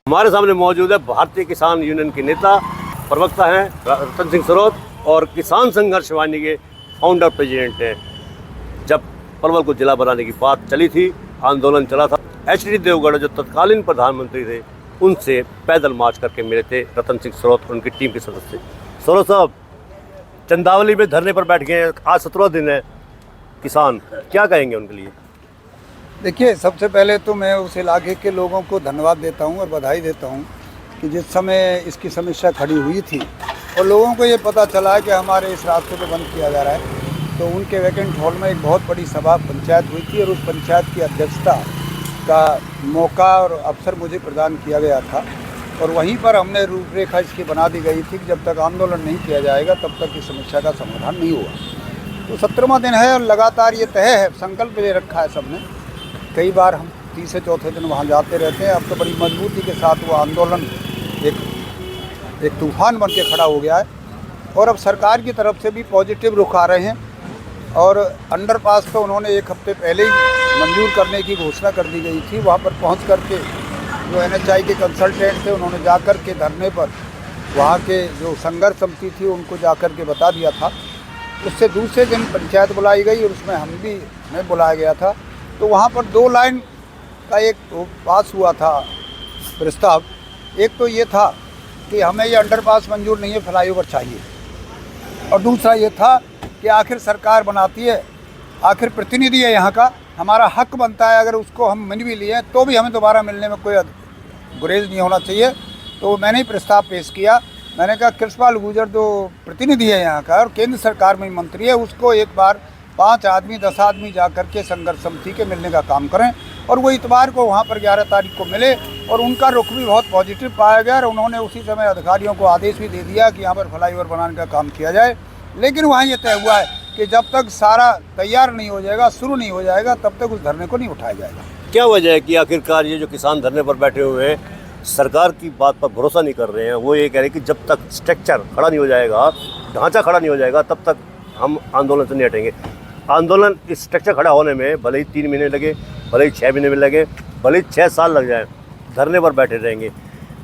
हमारे सामने मौजूद है भारतीय किसान यूनियन के नेता प्रवक्ता हैं रतन सिंह सरोत और किसान संघर्ष वाहिनी के फाउंडर प्रेसिडेंट हैं। जब पलवल को जिला बनाने की बात चली थी, आंदोलन चला था, एचडी देवगढ़ जो तत्कालीन प्रधानमंत्री थे उनसे पैदल मार्च करके मिले थे रतन सिंह सरोत और उनकी टीम के सदस्य। सरोत साहब चंदावली में धरने पर बैठ गए हैं, आज 17 दिन है। किसान क्या कहेंगे उनके लिए? देखिए, सबसे पहले तो मैं उस इलाके के लोगों को धन्यवाद देता हूं और बधाई देता हूं कि जिस समय इसकी समस्या खड़ी हुई थी और लोगों को ये पता चला कि हमारे इस रास्ते को बंद किया जा रहा है, तो उनके वैकेंट हॉल में एक बहुत बड़ी सभा पंचायत हुई थी और उस पंचायत की अध्यक्षता का मौका और अवसर मुझे प्रदान किया गया था। और वहीं पर हमने रूपरेखा इसकी बना दी गई थी कि जब तक आंदोलन नहीं किया जाएगा तब तक इस समस्या का समाधान नहीं हुआ। तो 17वां दिन है और लगातार ये तय है, संकल्प ले रखा है सबने। कई बार हम तीसरे चौथे दिन वहाँ जाते रहते हैं। अब तो बड़ी मजबूती के साथ वो आंदोलन एक तूफान बन के खड़ा हो गया है और अब सरकार की तरफ से भी पॉजिटिव रुख आ रहे हैं। और अंडरपास तो उन्होंने एक हफ्ते पहले ही मंजूर करने की घोषणा कर दी गई थी। वहाँ पर पहुँच करके जो NHI के कंसल्टेंट थे उन्होंने जा कर के धरने पर वहाँ के जो संघर्ष समिति थी उनको जा कर के बता दिया था। उससे दूसरे दिन पंचायत बुलाई गई और उसमें हमें बुलाया गया था। तो वहाँ पर 2 लाइन का एक पास हुआ था प्रस्ताव। एक तो ये था कि हमें ये अंडरपास मंजूर नहीं है, फ्लाईओवर चाहिए। और दूसरा ये था कि आखिर सरकार बनाती है, आखिर प्रतिनिधि है यहाँ का, हमारा हक बनता है, अगर उसको हम मान भी लिए तो भी हमें दोबारा मिलने में कोई गुरेज नहीं होना चाहिए। तो मैंने ही प्रस्ताव पेश किया। मैंने कहा कृष्णपाल गुर्जर जो प्रतिनिधि है यहाँ का और केंद्र सरकार में मंत्री है, उसको एक बार 5 आदमी 10 आदमी जा कर के संघर्ष समिति के मिलने का काम करें। और वो इतवार को वहाँ पर 11 तारीख को मिले और उनका रुख भी बहुत पॉजिटिव पाया गया और उन्होंने उसी समय अधिकारियों को आदेश भी दे दिया कि यहाँ पर फ्लाईओवर बनाने का काम किया जाए। लेकिन वहाँ ये तय हुआ है कि जब तक सारा तैयार नहीं हो जाएगा, शुरू नहीं हो जाएगा, तब तक उस धरने को नहीं उठाया जाएगा। क्या वजह है कि आखिरकार ये जो किसान धरने पर बैठे हुए हैं सरकार की बात पर भरोसा नहीं कर रहे हैं? वो ये कह रहे हैं कि जब तक स्ट्रक्चर खड़ा नहीं हो जाएगा, ढांचा खड़ा नहीं हो जाएगा, तब तक हम आंदोलन से नहीं हटेंगे। आंदोलन इस स्ट्रक्चर खड़ा होने में भले ही 3 महीने लगे, भले ही 6 महीने में लगे, भले ही 6 साल लग जाए, धरने पर बैठे रहेंगे।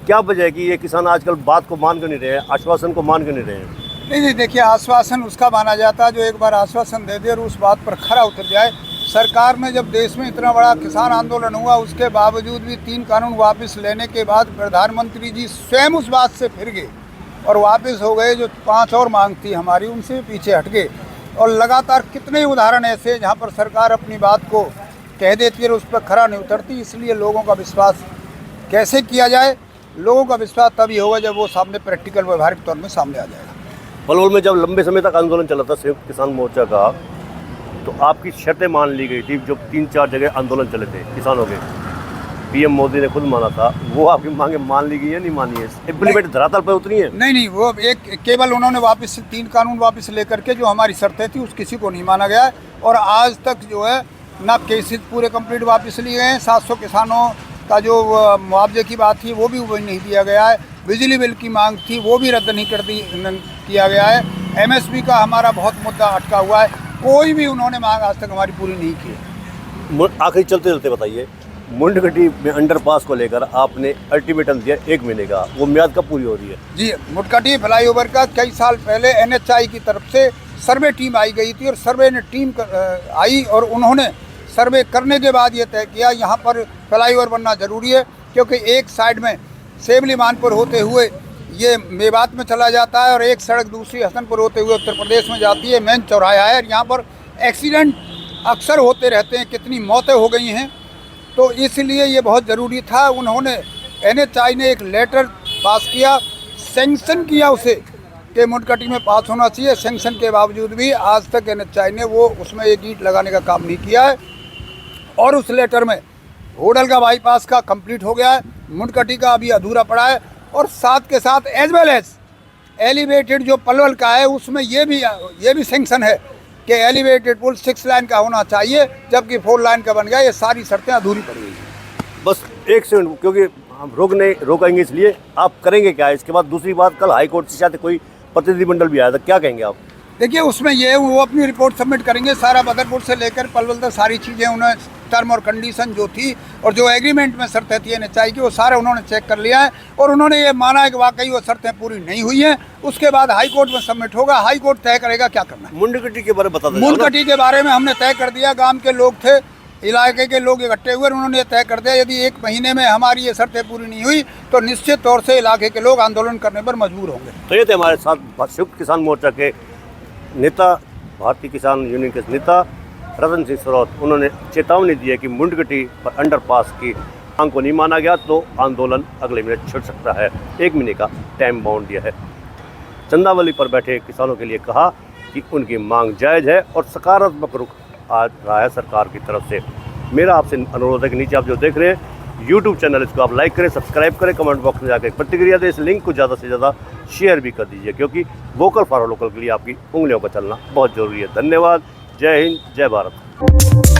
क्या वजह है कि ये किसान आजकल बात को मान क्यों नहीं रहे हैं, आश्वासन को मान क्यों नहीं रहे हैं? नहीं, देखिए, आश्वासन उसका माना जाता है जो एक बार आश्वासन दे दे और उस बात पर खरा उतर जाए। सरकार में जब देश में इतना बड़ा किसान आंदोलन हुआ, उसके बावजूद भी 3 कानून वापस लेने के बाद प्रधानमंत्री जी स्वयं उस बात से फिर गए और वापस हो गए। जो 5 और मांग थी हमारी, उनसे पीछे हट गए। और लगातार कितने उदाहरण ऐसे जहाँ पर सरकार अपनी बात को कह देती है और उस पर खरा नहीं उतरती। इसलिए लोगों का विश्वास कैसे किया जाए? लोगों का विश्वास तभी होगा जब वो सामने प्रैक्टिकल व्यवहारिक तौर में सामने आ जाएगा। पलवल में जब लंबे समय तक आंदोलन चला था संयुक्त किसान मोर्चा का, तो आपकी शर्तें मान ली गई थी। जो 3-4 जगह आंदोलन चले थे किसानों के, PM मोदी ने खुद माना था, वो आपकी मांगे मान ली गई है, नहीं मानी है? इम्प्लीमेंट धरातल पर उतरी है? नहीं, वो एक केवल उन्होंने वापस 3 कानून वापस लेकर के जो हमारी शर्तें थी उस किसी को नहीं माना गया है। और आज तक जो है ना केसेस पूरे कंप्लीट वापस लिए गए हैं। 700 किसानों का जो मुआवजे की बात थी वो भी नहीं दिया गया है। बिजली बिल की मांग थी वो भी रद्द नहीं किया गया है। MSP का हमारा बहुत मुद्दा अटका हुआ है, कोई भी उन्होंने मांग आज तक हमारी पूरी नहीं की। आखिर चलते चलते बताइए, मुंडगटी में अंडरपास को लेकर आपने अल्टीमेटम दिया 1 महीने का, वो म्याद कब पूरी हो रही है? जी, मुंडगटी फ्लाईओवर का कई साल पहले NHI की तरफ से सर्वे टीम आई गई थी और सर्वे ने टीम आई और उन्होंने सर्वे करने के बाद ये तय किया यहाँ पर फ्लाईओवर बनना ज़रूरी है, क्योंकि एक साइड में सेमली मानपुर होते हुए ये मेवात में चला जाता है और एक सड़क दूसरी हसनपुर होते हुए उत्तर प्रदेश में जाती है। मेन चौराहा है और यहाँ पर एक्सीडेंट अक्सर होते रहते हैं, कितनी मौतें हो गई हैं। तो इसलिए ये बहुत ज़रूरी था। उन्होंने NHI ने एक लेटर पास किया, सैंक्शन किया उसे कि मुंडगटी में पास होना चाहिए। सैंक्शन के बावजूद भी आज तक NHI ने वो उसमें एक ईंट लगाने का काम नहीं किया है। और उस लेटर में होडल का बाईपास का कंप्लीट हो गया है, मुंडगटी का अभी अधूरा पड़ा है। और साथ के साथ एज वेल एज एलिवेटेड जो पलवल का है उसमें ये भी सैंक्शन है कि एलिवेटेड पुल 6 लाइन का होना चाहिए, जबकि 4 लाइन का बन गया। ये सारी शर्तें अधूरी पड़ी हुई हैं। बस 1 सेकंड, क्योंकि हम रोकेंगे, इसलिए आप करेंगे क्या? इसके बाद दूसरी बात, कल हाई कोर्ट से शायद कोई प्रतिनिधिमंडल भी आया था, क्या कहेंगे आप? देखिए, उसमें ये वो अपनी रिपोर्ट सबमिट करेंगे। सारा बदरपुर से लेकर पलवल तक सारी चीज़ें उन्हें टर्म और कंडीशन जो थी और जो एग्रीमेंट में शर्तें थी NHI की, वो सारे उन्होंने चेक कर लिया है और उन्होंने ये माना है कि वाकई वो शर्तें पूरी नहीं हुई हैं। उसके बाद हाई कोर्ट में सबमिट होगा, हाई कोर्ट तय करेगा क्या करना है। मुंडकटी के बारे में बता दें। मुंडकटी के बारे में हमने तय कर दिया, गांव के लोग थे, इलाके के लोग इकट्ठे हुए, उन्होंने तय कर दिया यदि 1 महीने में हमारी ये शर्तें पूरी नहीं हुई तो निश्चित तौर से इलाके के लोग आंदोलन करने पर मजबूर होंगे। तो ये थे हमारे साथ संयुक्त किसान मोर्चा के नेता, भारतीय किसान यूनियन के नेता रतन सिंह सरोत। उन्होंने चेतावनी दी है कि मुंडकटी पर अंडरपास की मांग को नहीं माना गया तो आंदोलन अगले महीने छिड़ सकता है। 1 महीने का टाइम बाउंड दिया है। चंदावली पर बैठे किसानों के लिए कहा कि उनकी मांग जायज़ है और सकारात्मक रुख आ रहा है सरकार की तरफ से। मेरा आपसे अनुरोध है कि नीचे आप जो देख रहे हैं यूट्यूब चैनल, इसको आप लाइक करें, सब्सक्राइब करें, कमेंट बॉक्स में जाकर प्रतिक्रिया दें। इस लिंक को ज़्यादा से ज़्यादा शेयर भी कर दीजिए, क्योंकि वोकल फॉर लोकल के लिए आपकी उंगलियों पर चलना बहुत ज़रूरी है। धन्यवाद। जय हिंद, जय भारत।